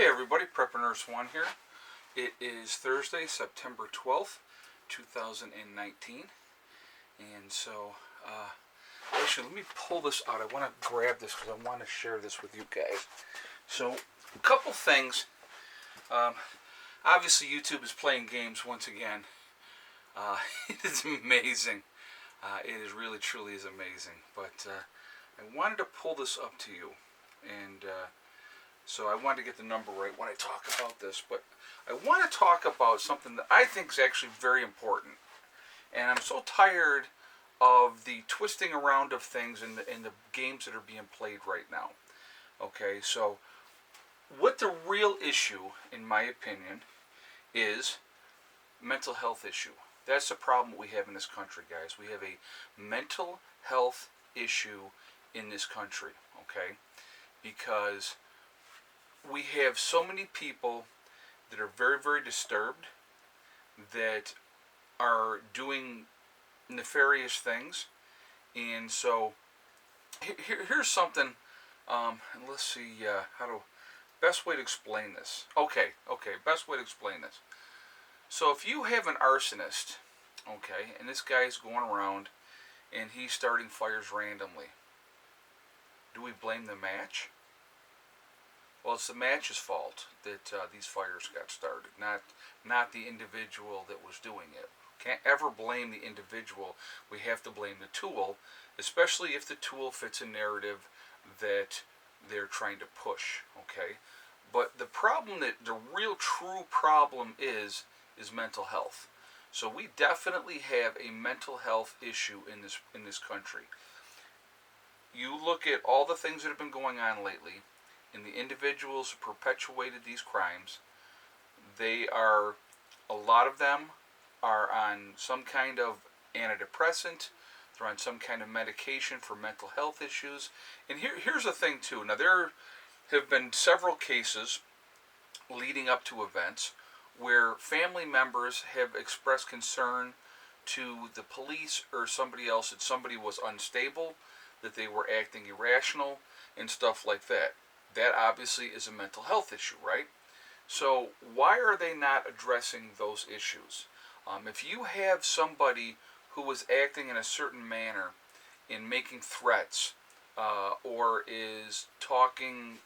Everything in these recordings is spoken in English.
Hey everybody, Prepper Nurse One here. It is Thursday, September 12th, 2019. And so, actually, let me pull this out. I want to grab this because I want to share this with you guys. So, a couple things. Obviously, YouTube is playing games once again. It is amazing. It is really, truly is amazing. But I wanted to pull this up to you. And so I wanted to get the number right when I talk about this. But I want to talk about something that I think is actually very important. And I'm so tired of the twisting around of things in the games that are being played right now. Okay, so what the real issue, in my opinion, is mental health issue. That's the problem we have in this country, guys. We have a mental health issue in this country, okay? Because we have so many people that are very, very disturbed, that are doing nefarious things. And so here's something, and let's see how to, best way to explain this. Okay, best way to explain this. So if you have an arsonist, okay, and this guy's going around and he's starting fires randomly, do we blame the match? Well, it's the match's fault that these fires got started, not the individual that was doing it. Can't ever blame the individual. We have to blame the tool, especially if the tool fits a narrative that they're trying to push, okay? But the problem, that the real true problem is mental health. So we definitely have a mental health issue in this country. You look at all the things that have been going on lately, and the individuals who perpetuated these crimes, a lot of them are on some kind of antidepressant. They're on some kind of medication for mental health issues. And here's the thing too. Now, there have been several cases leading up to events where family members have expressed concern to the police or somebody else that somebody was unstable, that they were acting irrational, and stuff like that. That obviously is a mental health issue, right? So why are they not addressing those issues? If you have somebody who is acting in a certain manner, in making threats, or is talking,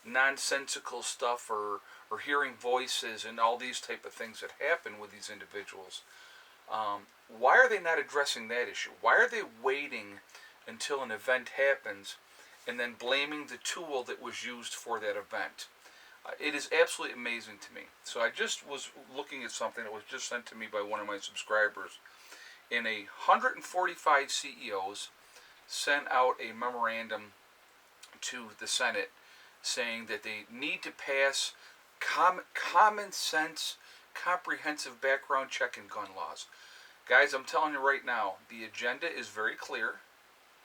nonsensical stuff, or hearing voices and all these type of things that happen with these individuals, why are they not addressing that issue? Why are they waiting until an event happens and then blaming the tool that was used for that event? It is absolutely amazing to me. So I just was looking at something that was just sent to me by one of my subscribers. And 145 CEOs sent out a memorandum to the Senate saying that they need to pass common sense, comprehensive background check and gun laws. Guys, I'm telling you right now, the agenda is very clear.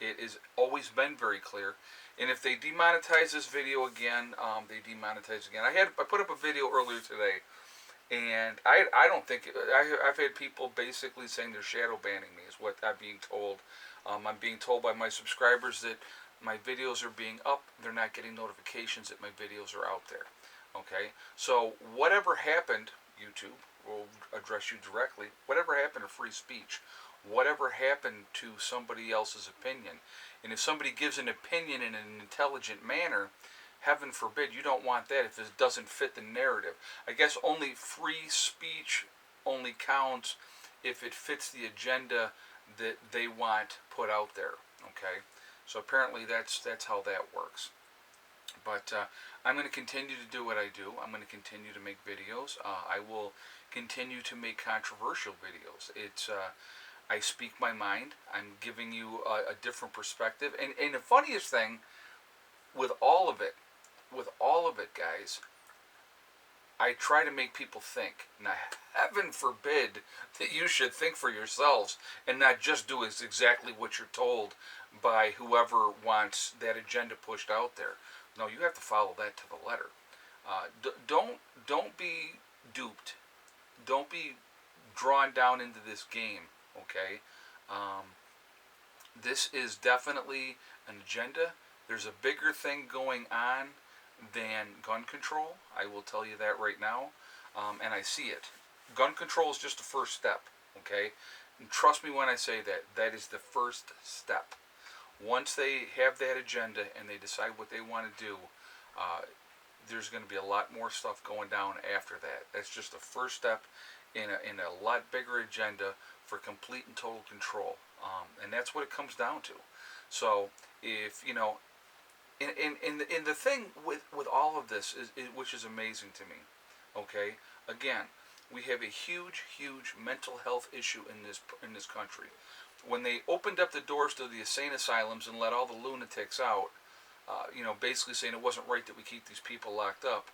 It has always been very clear. And if they demonetize this video again, they demonetize again. I put up a video earlier today, and I don't think, I've had people basically saying they're shadow banning me, is what I'm being told. I'm being told by my subscribers that my videos are being up. They're not getting notifications that my videos are out there. Okay? So whatever happened, YouTube will address you directly, whatever happened to free speech, whatever happened to somebody else's opinion. And if somebody gives an opinion in an intelligent manner, heaven forbid, you don't want that if it doesn't fit the narrative. I guess only free speech only counts if it fits the agenda that they want put out there. Okay? So apparently that's how that works. But I'm going to continue to do what I do. I'm going to continue to make videos. I will continue to make controversial videos. I speak my mind. I'm giving you a different perspective. And the funniest thing with all of it, guys, I try to make people think. Now, heaven forbid that you should think for yourselves and not just do exactly what you're told by whoever wants that agenda pushed out there. No, you have to follow that to the letter. Don't be duped. Don't be drawn down into this game. Okay, this is definitely an agenda. There's a bigger thing going on than gun control. I will tell you that right now, and I see it. Gun control is just the first step, okay? And trust me when I say that. That is the first step. Once they have that agenda and they decide what they want to do, uh, there's going to be a lot more stuff going down after that. That's just the first step in a lot bigger agenda for complete and total control. And that's what it comes down to. So if, you know, in the thing with all of this, which is amazing to me, okay, again, we have a huge mental health issue in this country. When they opened up the doors to the insane asylums and let all the lunatics out, you know, basically saying it wasn't right that we keep these people locked up,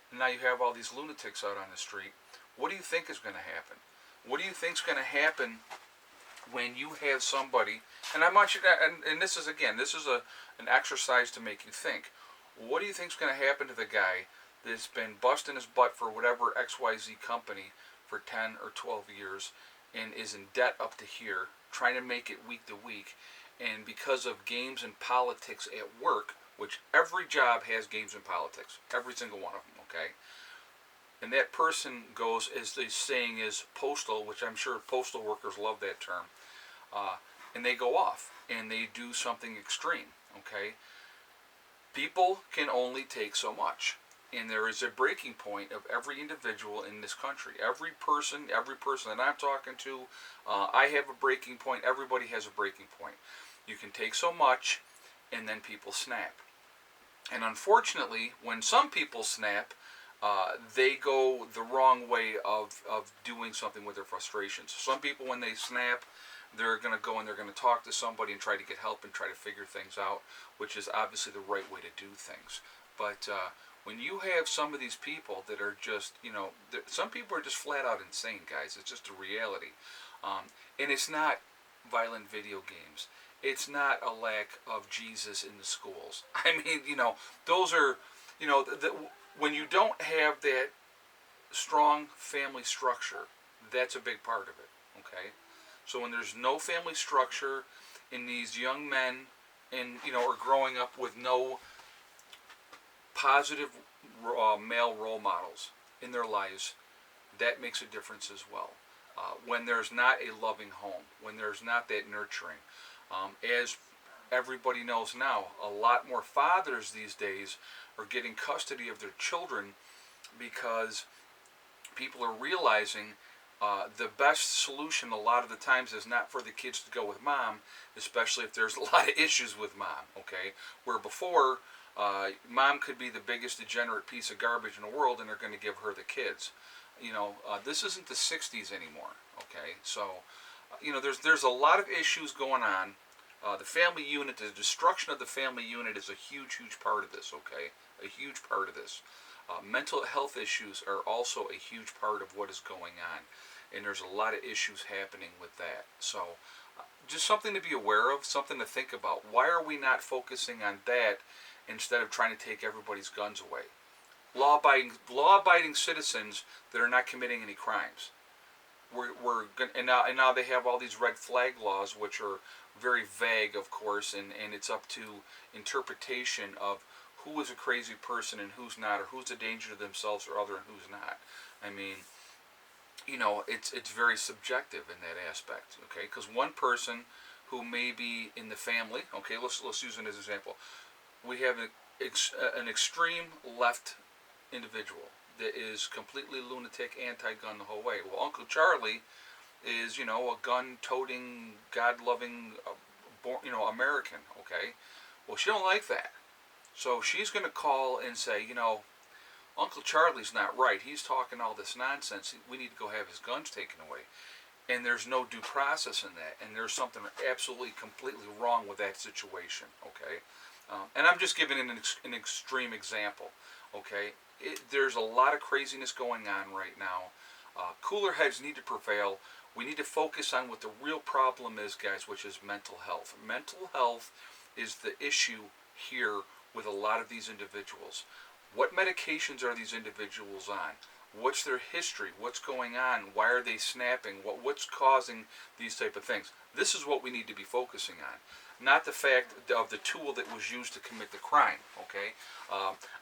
and now you have all these lunatics out on the street. What do you think is going to happen? What do you think is going to happen when you have somebody, and I want you to, and this is, again, this is an exercise to make you think. What do you think is going to happen to the guy that's been busting his butt for whatever XYZ company for 10 or 12 years and is in debt up to here, trying to make it week to week, and because of games and politics at work, which every job has games and politics, every single one of them, okay? And that person goes, as the saying is, postal, which I'm sure postal workers love that term, and they go off and they do something extreme, okay? People can only take so much. And there is a breaking point of every individual in this country. Every person that I'm talking to, I have a breaking point. Everybody has a breaking point. You can take so much, and then people snap. And unfortunately, when some people snap, they go the wrong way of doing something with their frustrations. Some people, when they snap, they're going to go and they're going to talk to somebody and try to get help and try to figure things out, which is obviously the right way to do things. But when you have some of these people that are just, you know, some people are just flat out insane, guys. It's just a reality. And it's not violent video games. It's not a lack of Jesus in the schools. I mean, you know, those are, you know, when you don't have that strong family structure, that's a big part of it, okay? So when there's no family structure and these young men, and, you know, are growing up with no positive male role models in their lives, that makes a difference as well. When there's not a loving home, when there's not that nurturing, as everybody knows now, a lot more fathers these days are getting custody of their children because people are realizing the best solution a lot of the times is not for the kids to go with mom, especially if there's a lot of issues with mom, okay? Where before, mom could be the biggest degenerate piece of garbage in the world and they're going to give her the kids. You know, this isn't the 60s anymore, okay? So, you know, there's a lot of issues going on. The family unit, the destruction of the family unit is a huge part of this, okay? A huge part of this. Mental health issues are also a huge part of what is going on. And there's a lot of issues happening with that. So, just something to be aware of, something to think about. Why are we not focusing on that instead of trying to take everybody's guns away? Law-abiding citizens that are not committing any crimes. And now they have all these red flag laws, which are very vague, of course, and it's up to interpretation of who is a crazy person and who's not, or who's a danger to themselves or other and who's not. I mean, you know, it's very subjective in that aspect, okay? Because one person who may be in the family, okay, let's use it as an example. We have an extreme left individual that is completely lunatic, anti-gun the whole way. Well, Uncle Charlie is, you know, a gun-toting, God-loving, you know, American, okay? Well, she don't like that. So she's going to call and say, you know, Uncle Charlie's not right. He's talking all this nonsense. We need to go have his guns taken away. And there's no due process in that. And there's something absolutely, completely wrong with that situation, okay? And I'm just giving an extreme example, okay? There's a lot of craziness going on right now. Cooler heads need to prevail. We need to focus on what the real problem is, guys, which is mental health. Mental health is the issue here with a lot of these individuals. What medications are these individuals on? What's their history? What's going on? Why are they snapping? What's causing these type of things? This is what we need to be focusing on, not the fact of the tool that was used to commit the crime. Okay,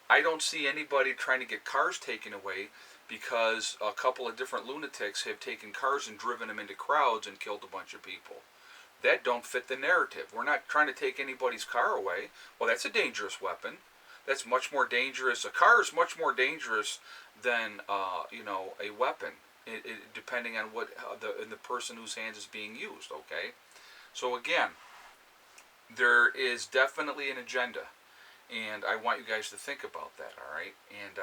I don't see anybody trying to get cars taken away because a couple of different lunatics have taken cars and driven them into crowds and killed a bunch of people. That don't fit the narrative. We're not trying to take anybody's car away. Well, that's a dangerous weapon. That's much more dangerous. A car is much more dangerous than a weapon, depending on what the person whose hands is being used. Okay, so again, there is definitely an agenda, and I want you guys to think about that. All right, and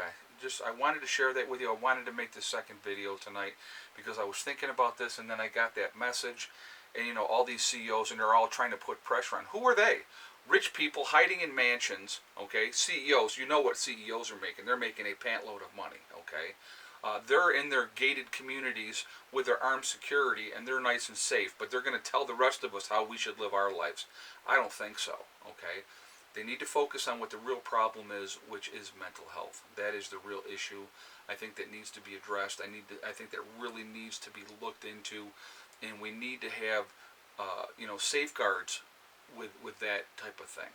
I wanted to share that with you. I wanted to make the second video tonight because I was thinking about this, and then I got that message, and all these CEOs, and they're all trying to put pressure on. Who are they? Rich people hiding in mansions, okay? CEOs, you know what CEOs are making. They're making a pantload of money, okay? They're in their gated communities with their armed security, and they're nice and safe, but they're going to tell the rest of us how we should live our lives. I don't think so, okay? They need to focus on what the real problem is, which is mental health. That is the real issue. I think that needs to be addressed. I think that really needs to be looked into, and we need to have, safeguards with that type of thing.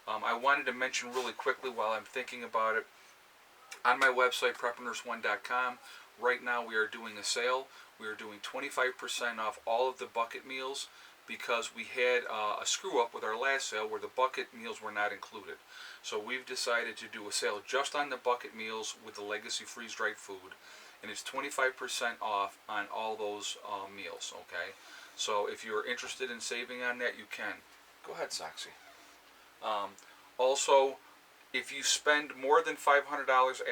I wanted to mention really quickly while I'm thinking about it, on my website, preppernurse1.com, right now we are doing a sale. We are doing 25% off all of the bucket meals because we had a screw up with our last sale where the bucket meals were not included. So we've decided to do a sale just on the bucket meals with the Legacy freeze-dried food, and it's 25% off on all those meals, okay? So if you're interested in saving on that, you can. Go ahead, Soxy. Also, if you spend more than $500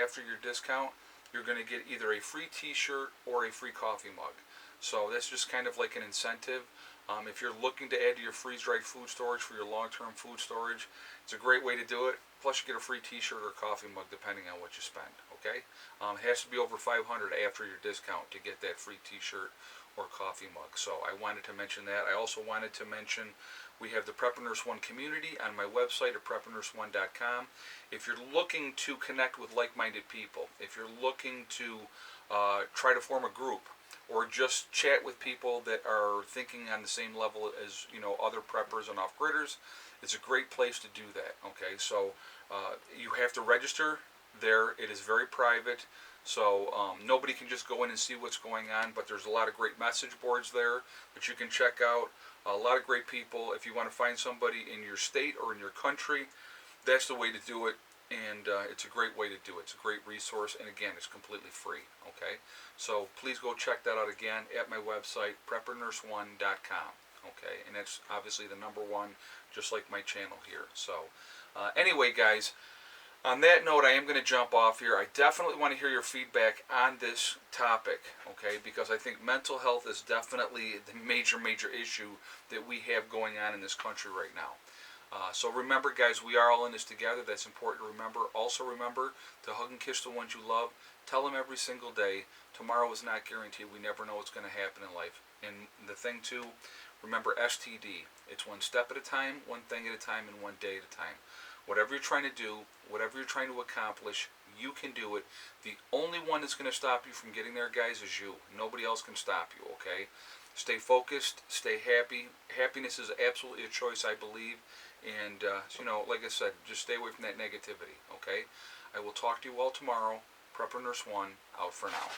after your discount, you're going to get either a free t-shirt or a free coffee mug. So that's just kind of like an incentive. If you're looking to add to your freeze-dried food storage for your long-term food storage, it's a great way to do it. Plus you get a free t-shirt or coffee mug depending on what you spend, okay? It has to be over $500 after your discount to get that free t-shirt or coffee mug. So I wanted to mention that. I also wanted to mention we have the Prepper Nurse One community on my website at preppernurse1.com. If you're looking to connect with like-minded people, if you're looking to try to form a group, or just chat with people that are thinking on the same level as other preppers and off-gridders, it's a great place to do that. Okay, so you have to register there. It is very private, so nobody can just go in and see what's going on, but there's a lot of great message boards there that you can check out. A lot of great people. If you want to find somebody in your state or in your country, that's the way to do it. And it's a great way to do it. It's a great resource, and again, it's completely free. Okay, so please go check that out again at my website, preppernurse1.com. Okay, and that's obviously the #1, just like my channel here. So anyway, guys, on that note, I am going to jump off here. I definitely want to hear your feedback on this topic, okay, because I think mental health is definitely the major issue that we have going on in this country right now. So remember, guys, we are all in this together. That's important to remember. Also remember to hug and kiss the ones you love. Tell them every single day, tomorrow is not guaranteed. We never know what's going to happen in life. And the thing, too, remember STD. It's one step at a time, one thing at a time, and one day at a time. Whatever you're trying to do, whatever you're trying to accomplish, you can do it. The only one that's going to stop you from getting there, guys, is you. Nobody else can stop you, okay? Stay focused. Stay happy. Happiness is absolutely a choice, I believe. And, like I said, just stay away from that negativity, okay? I will talk to you all tomorrow. Prepper Nurse One, out for now.